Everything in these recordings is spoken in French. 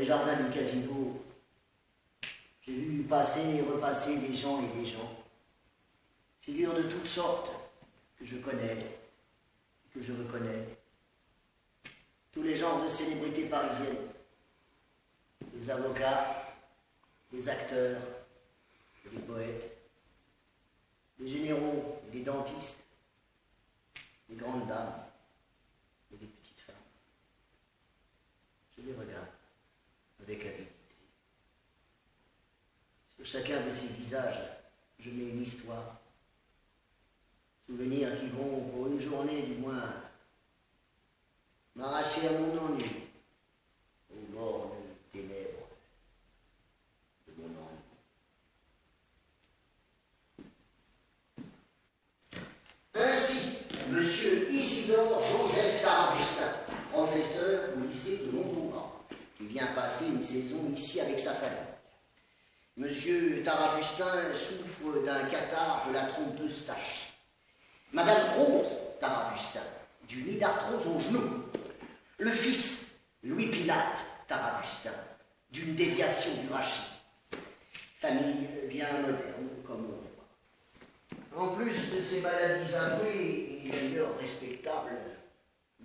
jardin du casino, j'ai vu passer et repasser des gens et des gens, figures de toutes sortes que je connais, que je reconnais, tous les genres de célébrités parisiennes, des avocats, des acteurs, des poètes, des généraux, des dentistes, des grandes dames et des petites femmes. Je les regarde avec avidité. Sur chacun de ces visages, je mets une histoire. Souvenirs qui vont, pour une journée du moins, m'arracher à mon ennui, aux mornes ténèbres de mon ennui. Ainsi, Monsieur Isidore Joseph Tarabustin, professeur au lycée de Montauban, qui vient passer une saison ici avec sa famille. Monsieur Tarabustin souffre d'un catarrhe de la trompeuse tache. Madame Rose Tarabustin, du nid d'arthrose au genou. Le fils, Louis Pilate Tarabustin, d'une déviation du rachis. Famille bien moderne, comme on voit. En plus de ces maladies avouées, et d'ailleurs respectables,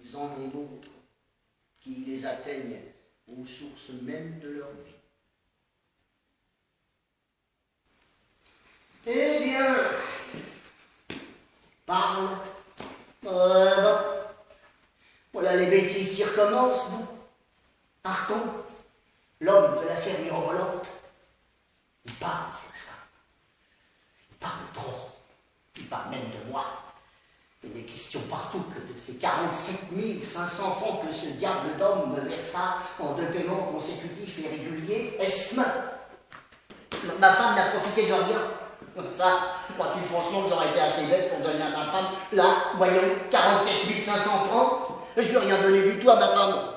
ils en ont d'autres qui les atteignent aux sources mêmes de leur vie. Eh bien, parle. Voilà les bêtises qui recommencent, bon. Partons, l'homme de l'affaire mirobolante, il parle, cette femme. Il parle trop. Il parle même de moi. Il est question partout que de ces 47 500 francs que ce diable d'homme me versa en 2 paiements consécutifs et réguliers, est-ce ma femme n'a profité de rien. Comme ça, crois-tu franchement que j'aurais été assez bête pour donner à ma femme, là, voyons, 47 500 francs? Je lui ai rien donné du tout à ma femme.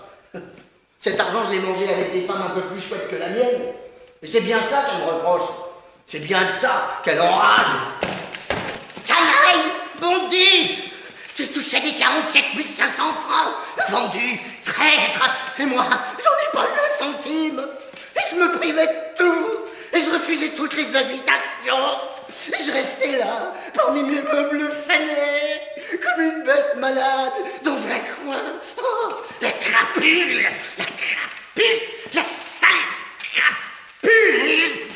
Cet argent, je l'ai mangé avec des femmes un peu plus chouettes que la mienne. Et c'est bien ça qu'elle me reproche. C'est bien de ça qu'elle enrage. Canaille, bandit, tu touchais des 47 500 francs, vendu, traître, et moi, j'en ai pas eu un centime. Et je me privais de tout. Et je refusais toutes les invitations. Et je restais là, parmi mes meubles fanés, comme une bête malade, dans un coin. Oh, la crapule, la sale crapule.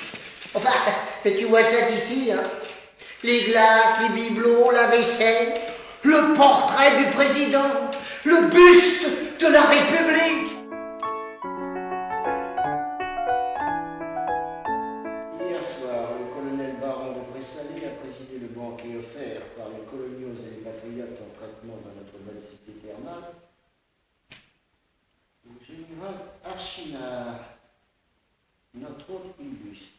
Enfin, tu vois ça d'ici, hein? Les glaces, les bibelots, la vaisselle, le portrait du président, le buste de la République. Hier soir, le colonel baron de Bressalé a présidé le banquet offert par les coloniaux et les patriotes en traitement dans notre bonne cité thermale au général Archinard, notre hôte illustre.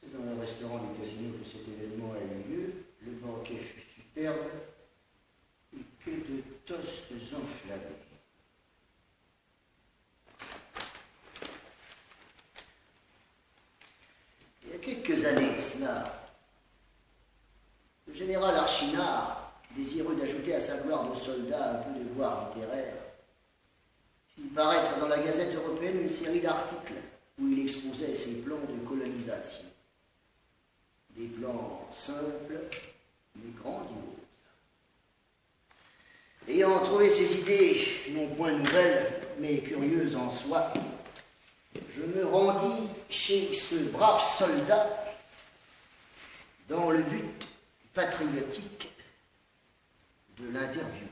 C'est dans le restaurant du casino que cet événement a eu lieu. Le banquet fut superbe et que de toasts enflammés. Il y a quelques années de cela, le général Archinard, désireux d'ajouter à sa gloire de soldat un peu de gloire littéraire, fit paraître dans la Gazette européenne une série d'articles où il exposait ses plans de colonisation. Des plans simples, mais grandioses. Ayant trouvé ces idées non point nouvelles, mais curieuses en soi, je me rendis chez ce brave soldat dans le but patriotique de l'interviewer.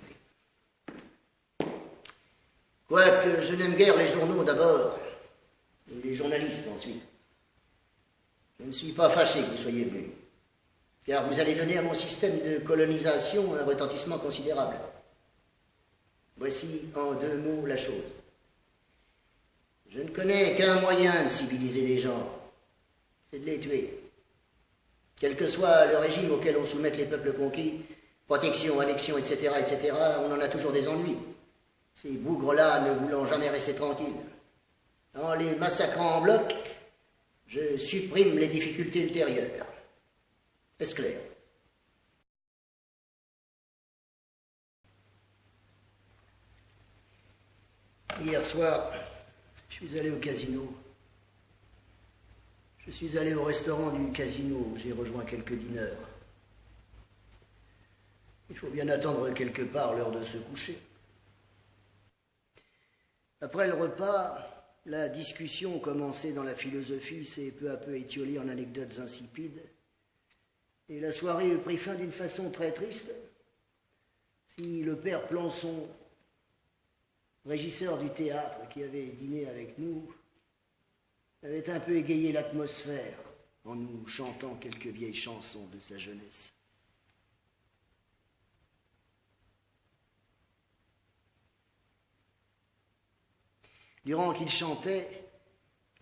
Quoique je n'aime guère les journaux d'abord, et les journalistes ensuite, je ne suis pas fâché que vous soyez venus, car vous allez donner à mon système de colonisation un retentissement considérable. Voici en 2 mots la chose. Je ne connais qu'un moyen de civiliser les gens, c'est de les tuer. Quel que soit le régime auquel on soumette les peuples conquis, protection, annexion, etc., on en a toujours des ennuis. Ces bougres-là ne voulant jamais rester tranquilles. En les massacrant en bloc, je supprime les difficultés ultérieures. Est-ce clair? Hier soir, Je suis allé au casino. Je suis allé au restaurant du casino. J'ai rejoint quelques dîneurs. Il faut bien attendre quelque part l'heure de se coucher. Après le repas, la discussion commencée dans la philosophie s'est peu à peu étiolée en anecdotes insipides. Et la soirée eut pris fin d'une façon très triste. Si le père Plançon, régisseur du théâtre qui avait dîné avec nous, avait un peu égayé l'atmosphère en nous chantant quelques vieilles chansons de sa jeunesse. Durant qu'il chantait,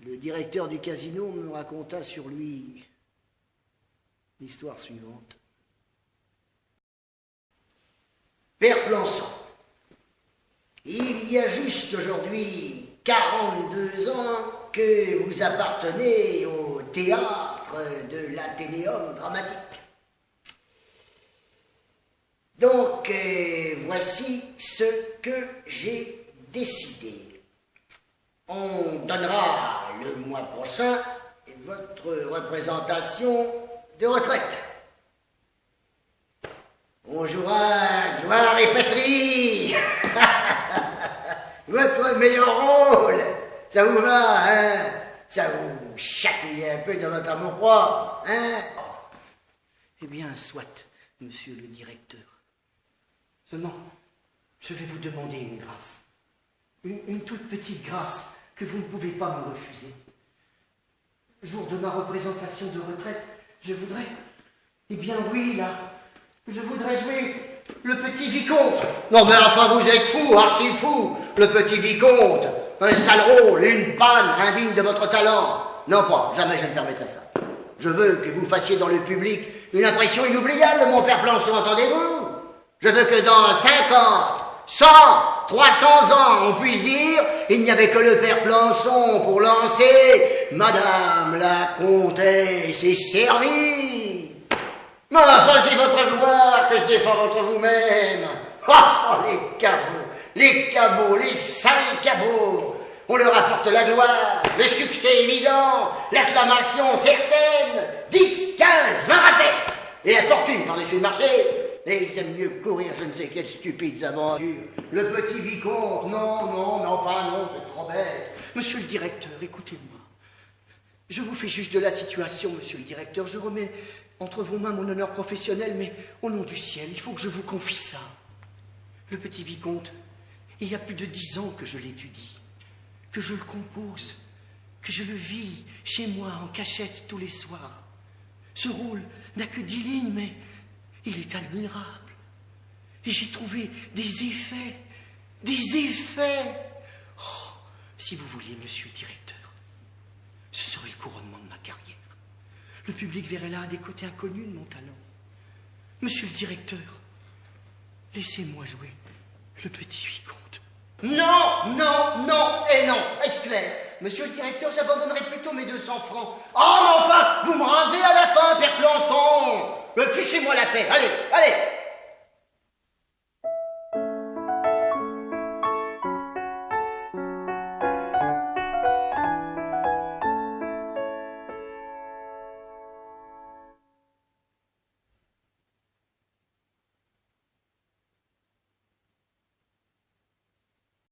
le directeur du casino me raconta sur lui l'histoire suivante. Père Plançon, il y a juste aujourd'hui 42 ans que vous appartenez au théâtre de l'Athénéum dramatique. Donc, voici ce que j'ai décidé. On donnera le mois prochain votre représentation de retraite. On jouera gloire et patrie. Votre meilleur rôle. Ça vous va, hein? Ça vous chatouille un peu dans votre amour-propre, hein? Eh bien, soit, monsieur le directeur. Seulement, je vais vous demander une grâce. Une toute petite grâce que vous ne pouvez pas me refuser. Jour de ma représentation de retraite, je voudrais... Eh bien oui, là, je voudrais jouer le petit vicomte. Non mais enfin, vous êtes fou, archi fou. Le petit vicomte, un sale rôle, une panne indigne de votre talent. Non pas, jamais je ne permettrai ça. Je veux que vous fassiez dans le public une impression inoubliable, mon père Plançon, entendez-vous? Je veux que dans 50, 100, 300 ans, on puisse dire, il n'y avait que le père Plançon pour lancer Madame la Comtesse est servie. Mais enfin, c'est votre gloire que je défends contre vous-même. Oh, les cabots, les sales cabots. On leur apporte la gloire, le succès évident, l'acclamation certaine, 10, 15, 20 rappels, et la fortune par-dessus le marché. Et ils aiment mieux courir je ne sais quelles stupides aventures. Le petit vicomte, non, mais enfin non, c'est trop bête. Monsieur le directeur, écoutez-moi. Je vous fais juge de la situation, monsieur le directeur. Je remets entre vos mains mon honneur professionnel, mais au nom du ciel, il faut que je vous confie ça. Le petit vicomte, il y a plus de 10 ans que je l'étudie, que je le compose, que je le vis chez moi en cachette tous les soirs. Ce rôle n'a que 10 lignes, mais il est admirable. Et j'ai trouvé des effets. Oh, si vous vouliez, monsieur le directeur, ce serait le couronnement de ma carrière. Le public verrait là un des côtés inconnus de mon talent. Monsieur le directeur, laissez-moi jouer le petit vicomte. Non, et non, est-ce clair? Monsieur le directeur, j'abandonnerai plutôt mes 200 francs. Oh, mais enfin, vous me rasez à la fin, père Plançon. Fichez-moi la paix, allez.